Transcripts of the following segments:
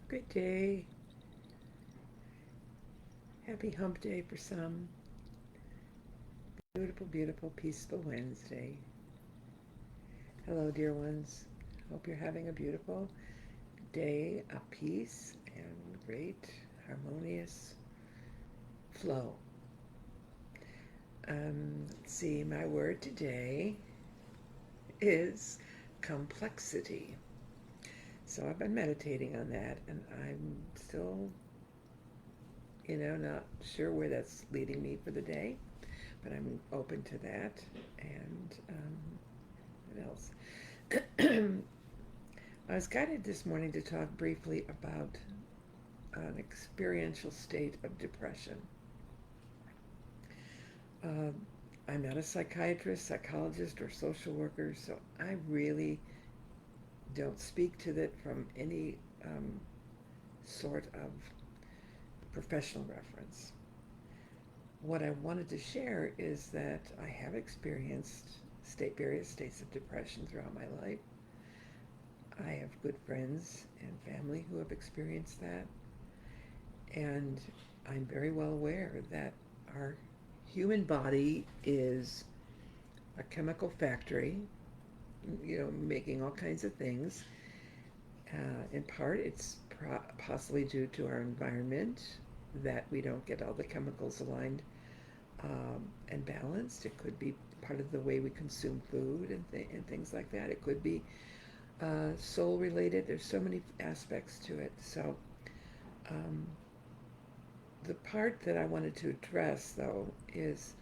Good day. Happy hump day for some. Beautiful, beautiful, peaceful Wednesday. Hello, dear ones. Hope you're having a beautiful day of peace and great, harmonious flow. Let's see, my word today is complexity. So I've been meditating on that, and I'm still, not sure where that's leading me for the day, but I'm open to that. And what else? I was guided this morning to talk briefly about an experiential state of depression. Uh, I'm not a psychiatrist, psychologist, or social worker, so I really don't speak to that from any sort of professional reference. What I wanted to share is that I have experienced various states of depression throughout my life. I have good friends and family who have experienced that. And I'm very well aware that our human body is a chemical factory, making all kinds of things. In part, it's possibly due to our environment that we don't get all the chemicals aligned and balanced. It could be part of the way we consume food and things like that. It could be soul related. There's so many aspects to it. So um, the part that I wanted to address, though, is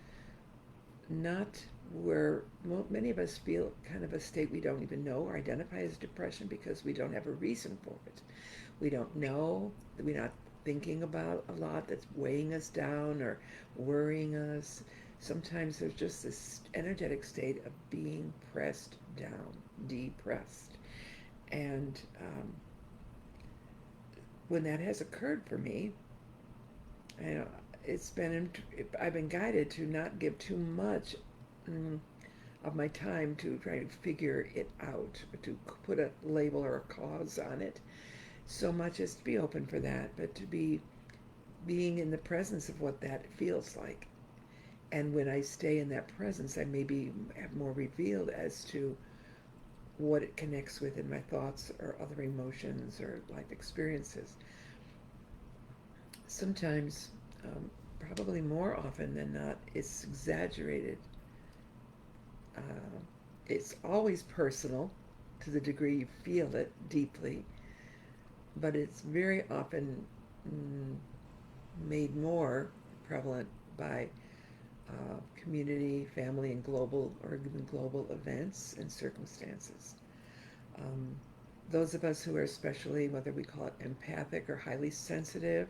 not where many of us feel kind of a state we don't even know or identify as depression because we don't have a reason for it. We don't know, we're not thinking about a lot that's weighing us down or worrying us. Sometimes there's just this energetic state of being pressed down, depressed. And when that has occurred for me, you know, it's been I've been guided to not give too much mm, of my time to try to figure it out, to put a label or a cause on it, so much as to be open for that, but to be being in the presence of what that feels like. And when I stay in that presence, I maybe have more revealed as to what it connects with in my thoughts or other emotions or life experiences. Sometimes, probably more often than not, it's exaggerated. Uh, it's always personal to the degree you feel it deeply, but it's very often mm, made more prevalent by community, family, and global or even global events and circumstances. Um, those of us who are especially, whether we call it empathic or highly sensitive,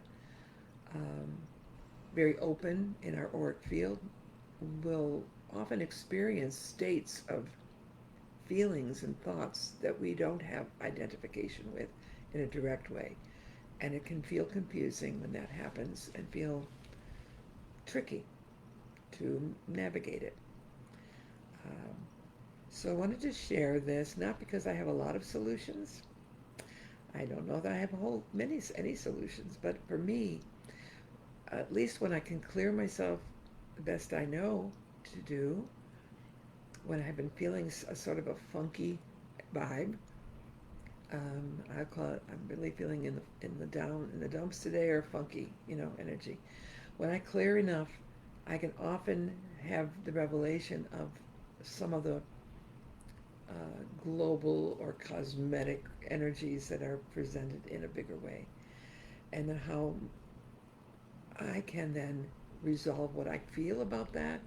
um, very open in our auric field, will often experience states of feelings and thoughts that we don't have identification with in a direct way. And it can feel confusing when that happens and feel tricky to navigate it. Um, so I wanted to share this, not because I have a lot of solutions. I don't know that I have any solutions, but for me, at least when I can clear myself the best I know to do, when I've been feeling a sort of a funky vibe, I call it. I'm really feeling in the dumps today, or funky, energy. When I clear enough, I can often have the revelation of some of the global or cosmetic energies that are presented in a bigger way, and then how I can then resolve what I feel about that,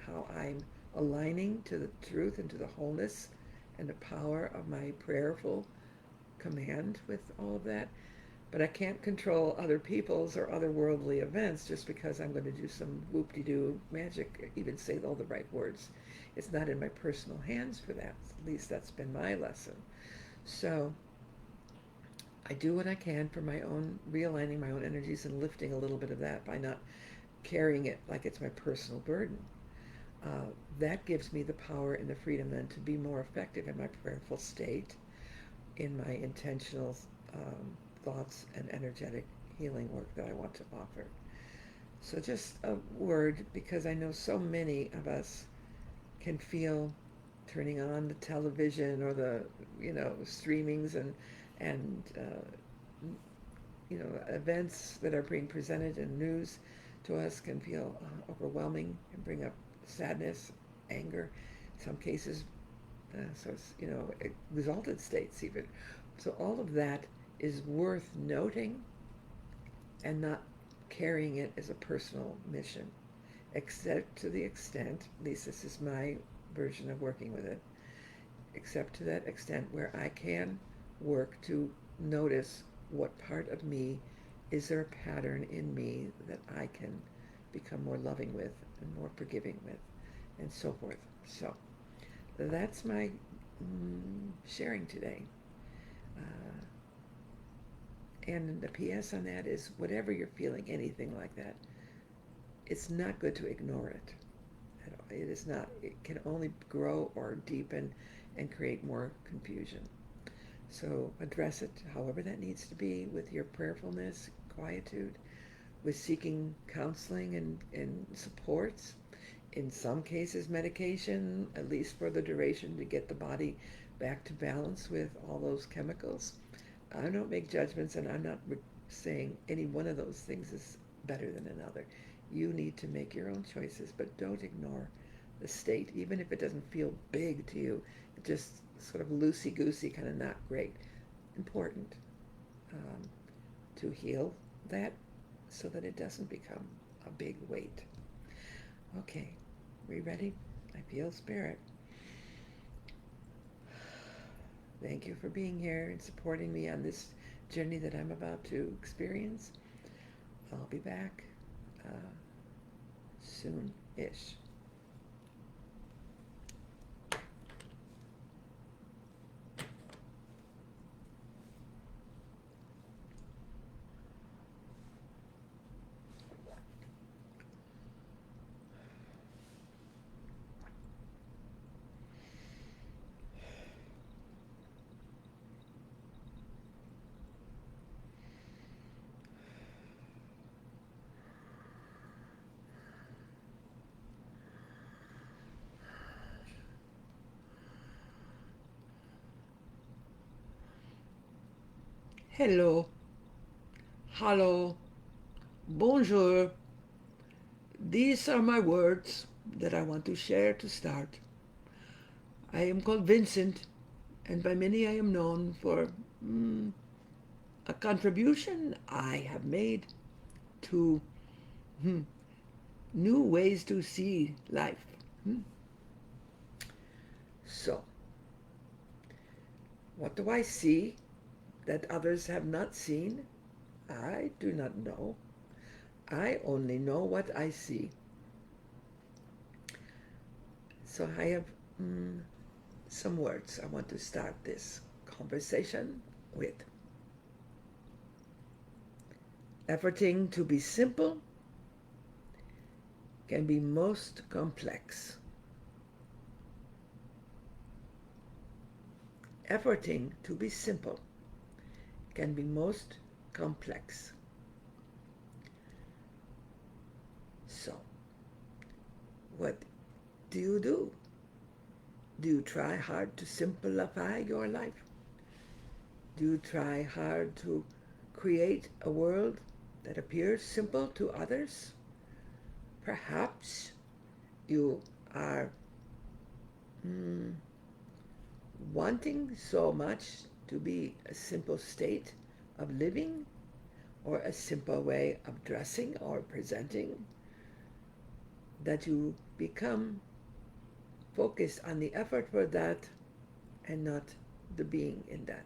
how I'm aligning to the truth and to the wholeness and the power of my prayerful command with all of that. But I can't control other people's or otherworldly events just because I'm going to do some whoop-de-doo magic, even say all the right words. It's not in my personal hands for that. At least that's been my lesson. So I do what I can for my own realigning my own energies and lifting a little bit of that by not carrying it like it's my personal burden. That gives me the power and the freedom then to be more effective in my prayerful state, in my intentional thoughts and energetic healing work that I want to offer. So just a word, because I know so many of us can feel turning on the television or the, streamings and events that are being presented in news to us can feel overwhelming and bring up sadness, anger, in some cases, so it's, exalted states even. So all of that is worth noting and not carrying it as a personal mission, except to the extent, at least this is my version of working with it, except to that extent where I can work to notice what part of me is there a pattern in me that I can become more loving with and more forgiving with, and so forth. So that's my sharing today. Uh, and the PS on that is whatever you're feeling, anything like that, it's not good to ignore it. It is not. It can only grow or deepen and create more confusion. So address it however that needs to be, with your prayerfulness, quietude, with seeking counseling and supports. In some cases, medication, at least for the duration, to get the body back to balance with all those chemicals. I don't make judgments, and I'm not saying any one of those things is better than another. You need to make your own choices, but don't ignore the state, even if it doesn't feel big to you. It just sort of loosey-goosey, kind of not great. Important um, to heal that so that it doesn't become a big weight. Okay, we ready? I feel spirit. Thank you for being here and supporting me on this journey that I'm about to experience. I'll be back soon-ish. Hello, hello, bonjour. These are my words that I want to share to start. I am called Vincent, and by many I am known for a contribution I have made to hmm, new ways to see life. Hmm. So, what do I see that others have not seen? I do not know. I only know what I see. So I have some words I want to start this conversation with. Efforting to be simple can be most complex. Efforting to be simple can be most complex. So, what do you do? Do you try hard to simplify your life? Do you try hard to create a world that appears simple to others? Perhaps you are wanting so much to be a simple state of living, or a simple way of dressing or presenting, that you become focused on the effort for that and not the being in that.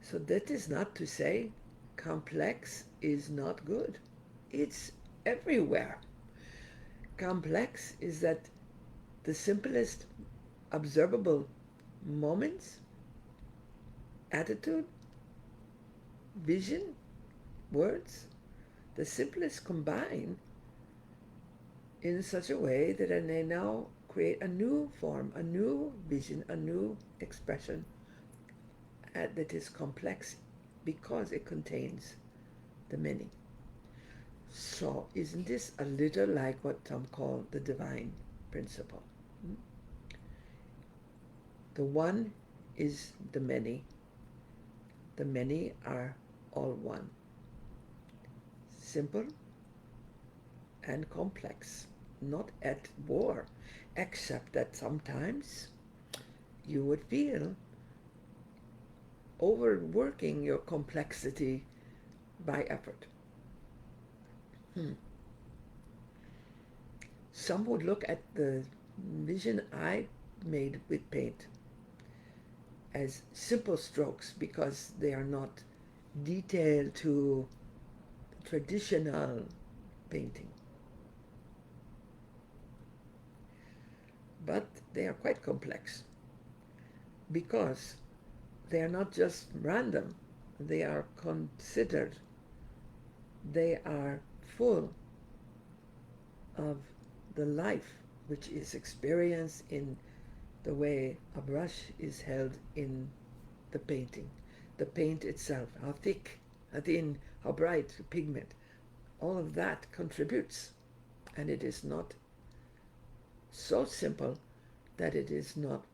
So that is not to say complex is not good. It's everywhere. Complex is that the simplest observable moments, attitude, vision, words, the simplest combine in such a way that they now create a new form, a new vision, a new expression, that is complex because it contains the many. So isn't this a little like what some call the divine principle? Hmm? The one is the many are all one. Simple and complex, not at war, except that sometimes you would feel overworking your complexity by effort. Hmm. Some would look at the vision I made with paint as simple strokes because they are not detailed to traditional painting. But they are quite complex because they are not just random, they are considered, they are full of the life which is experienced in the way a brush is held in the painting. The paint itself, how thick, how thin, how bright, the pigment, all of that contributes. And it is not so simple that it is not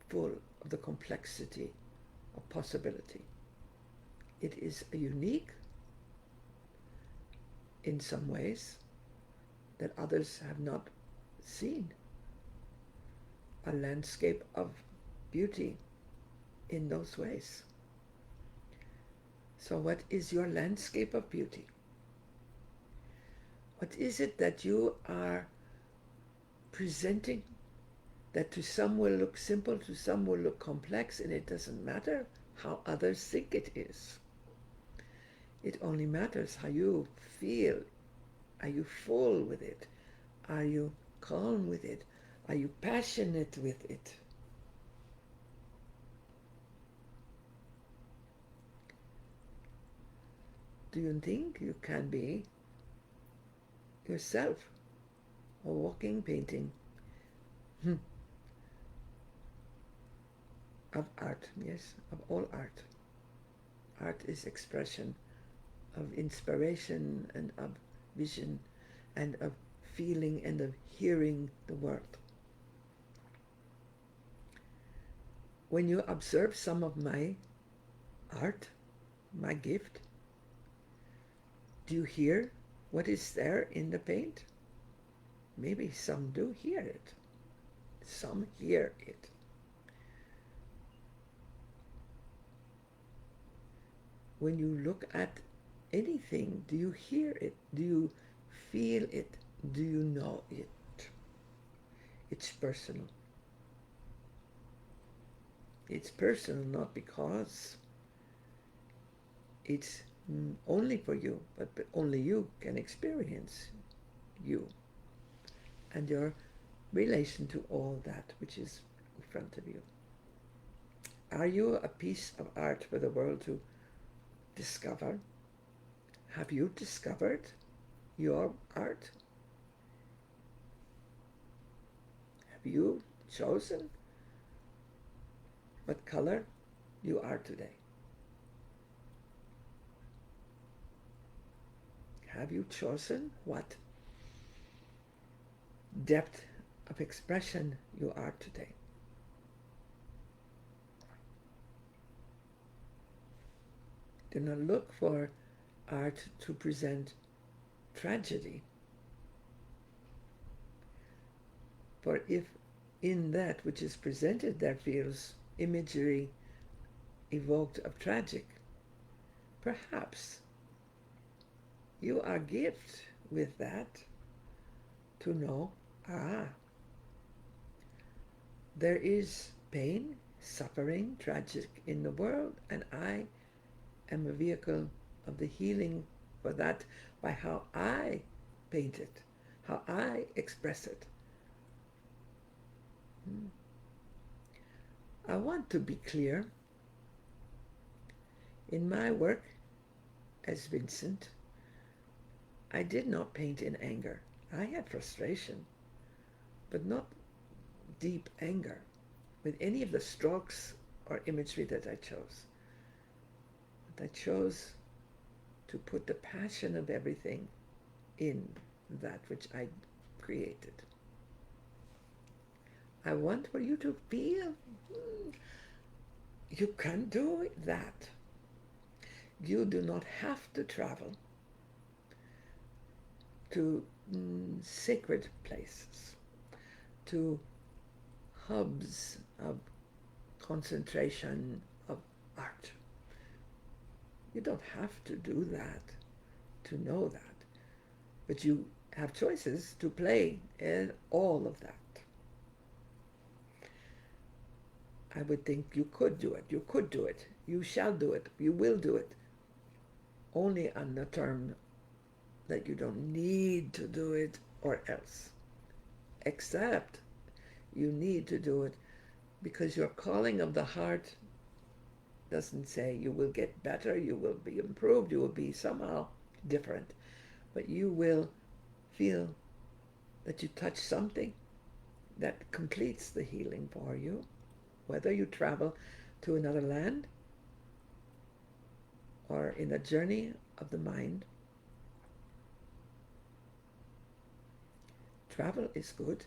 full of the complexity of possibility. It is unique in some ways that others have not seen. A landscape of beauty in those ways. So what is your landscape of beauty? What is it that you are presenting that to some will look simple, to some will look complex, and it doesn't matter how others think it is. It only matters how you feel. Are you full with it? Are you calm with it? Are you passionate with it? Do you think you can be yourself a walking painting of art? Yes, of all art. Art is expression of inspiration and of vision and of feeling and of hearing the world. When you observe some of my art, my gift, do you hear what is there in the paint? Maybe some do hear it. Some hear it. When you look at anything, do you hear it? Do you feel it? Do you know it? It's personal. It's personal not because it's only for you, but only you can experience you and your relation to all that which is in front of you. Are you a piece of art for the world to discover? Have you discovered your art? Have you chosen what color you are today? Have you chosen what depth of expression you are today? Do not look for art to present tragedy. For if in that which is presented there feels imagery evoked of tragic, perhaps you are gifted with that to know, there is pain, suffering, tragic in the world, and I am a vehicle of the healing for that by how I paint it, how I express it. I want to be clear. In my work as Vincent, I did not paint in anger. I had frustration, but not deep anger with any of the strokes or imagery that I chose. I chose to put the passion of everything in that which I created. I want for you to feel you can do that. You do not have to travel to sacred places, to hubs of concentration of art. You don't have to do that to know that. But you have choices to play in all of that. I would think you could do it. You could do it. You shall do it. You will do it. Only on the term that you don't need to do it or else. Except you need to do it because your calling of the heart doesn't say you will get better, you will be improved, you will be somehow different. But you will feel that you touch something that completes the healing for you, whether you travel to another land or in a journey of the mind. Travel is good.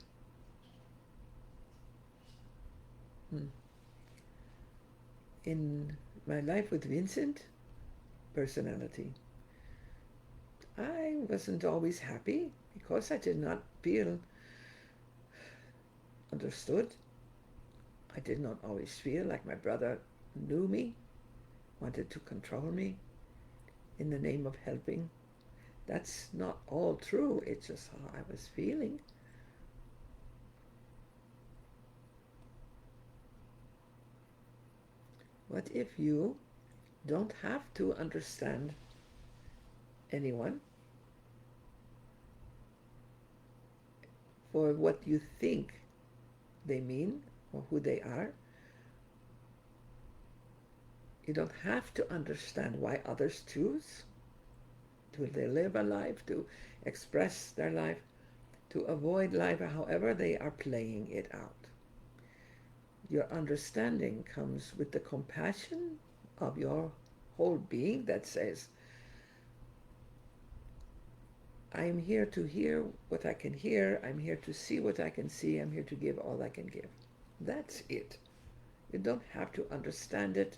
In my life with Vincent, personality, I wasn't always happy because I did not feel understood. I did not always feel like my brother knew me, wanted to control me in the name of helping. That's not all true. It's just how I was feeling. What if you don't have to understand anyone for what you think they mean or who they are? You don't have to understand why others choose to live a life, to express their life, to avoid life, however they are playing it out. Your understanding comes with the compassion of your whole being that says, I am here to hear what I can hear, I'm here to see what I can see, I'm here to give all I can give. That's it. You don't have to understand it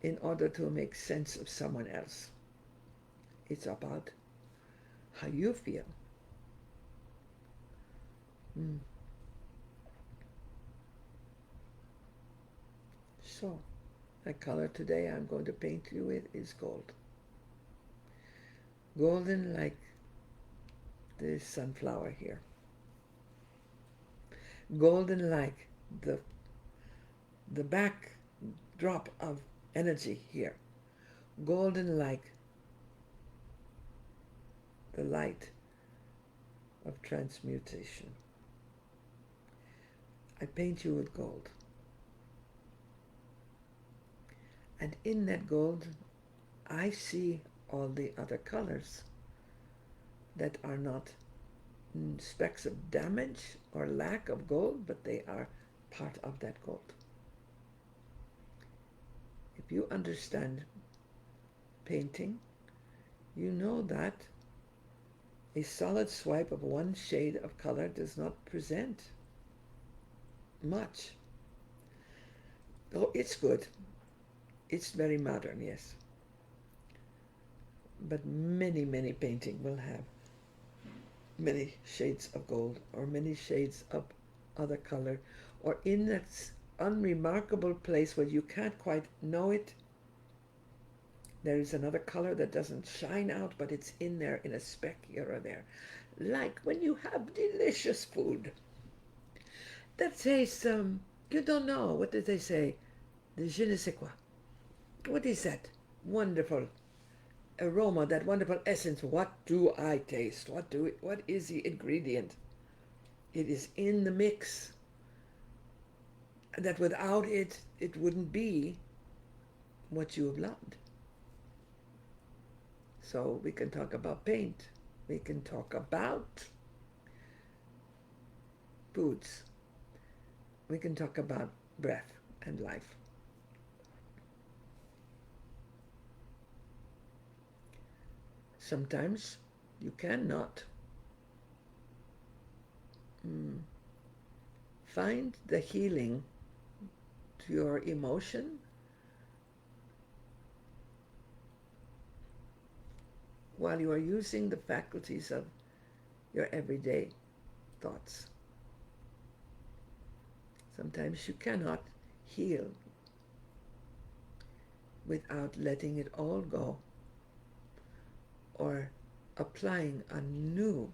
in order to make sense of someone else. It's about how you feel. So, the color today I'm going to paint you with is gold. Golden like this sunflower here. Golden like the backdrop of energy here. Golden like the light of transmutation. I paint you with gold. And in that gold, I see all the other colors that are not specks of damage or lack of gold, but they are part of that gold. If you understand painting, you know that a solid swipe of one shade of color does not present much. Oh, it's good. It's very modern, yes. But many, many painting will have many shades of gold or many shades of other color, or in that unremarkable place where you can't quite know it, there is another color that doesn't shine out, but it's in there in a speck here or there. Like when you have delicious food that tastes, you don't know, what did they say? The je ne sais quoi. What is that wonderful aroma, that wonderful essence? What do I taste? What is the ingredient? It is in the mix. That without it, it wouldn't be what you have loved. So we can talk about paint. We can talk about foods. We can talk about breath and life. Sometimes you cannot. Mm. Find the healing to your emotion while you are using the faculties of your everyday thoughts. Sometimes you cannot heal without letting it all go or applying a new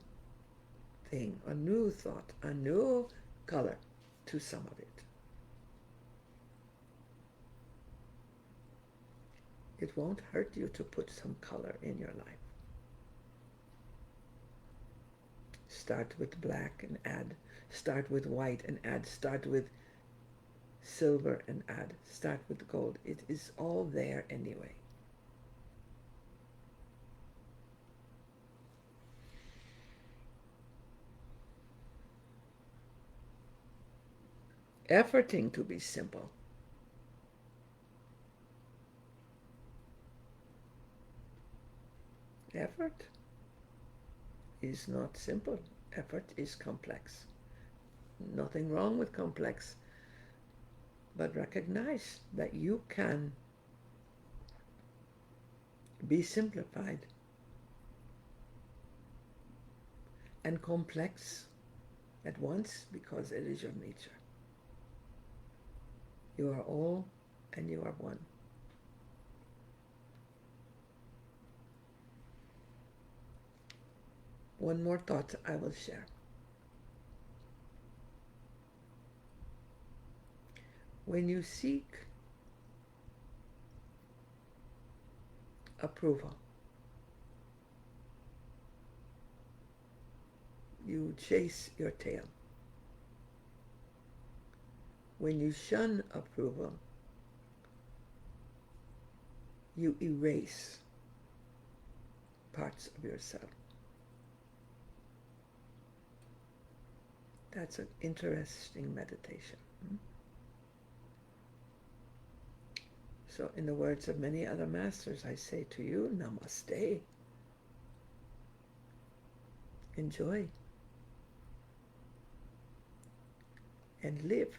thing, a new thought, a new color to some of it. It won't hurt you to put some color in your life. Start with black and add. Start with white and add. Start with silver and add. Start with gold. It is all there anyway. Efforting to be simple. Effort is not simple. Effort is complex. Nothing wrong with complex, but recognize that you can be simplified and complex at once because it is your nature. You are all and you are one. One more thought I will share. When you seek approval, you chase your tail. When you shun approval, you erase parts of yourself. That's an interesting meditation. So in the words of many other masters, I say to you, namaste. Enjoy. And live.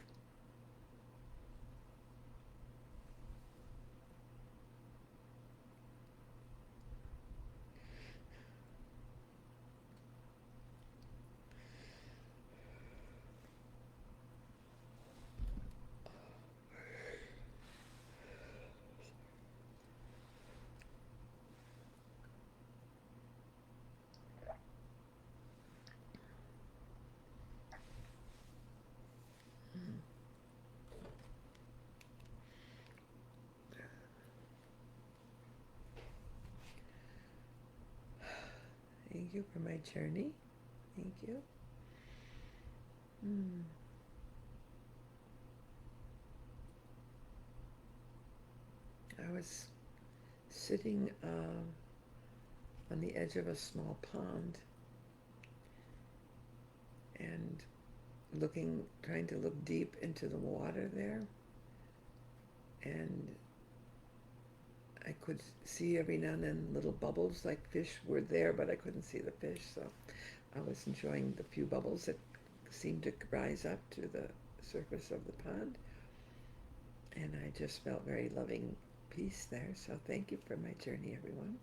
Thank you for my journey. Thank you. I was sitting on the edge of a small pond and trying to look deep into the water there. And I could see every now and then little bubbles like fish were there, but I couldn't see the fish. So I was enjoying the few bubbles that seemed to rise up to the surface of the pond. And I just felt very loving peace there. So thank you for my journey, everyone.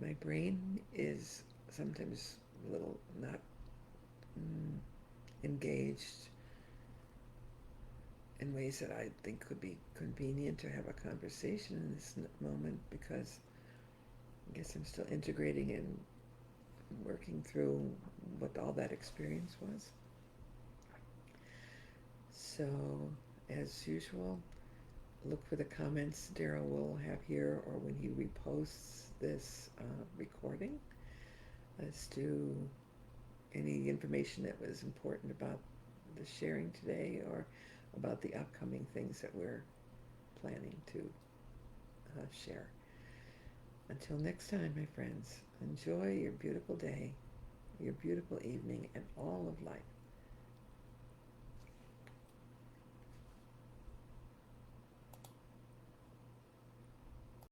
My brain is sometimes a little not engaged in ways that I think could be convenient to have a conversation in this moment, because I guess I'm still integrating and working through what all that experience was. So, as usual, look for the comments Daryl will have here or when he reposts this recording as to any information that was important about the sharing today or about the upcoming things that we're planning to share. Until next time, my friends, enjoy your beautiful day, your beautiful evening, and all of life.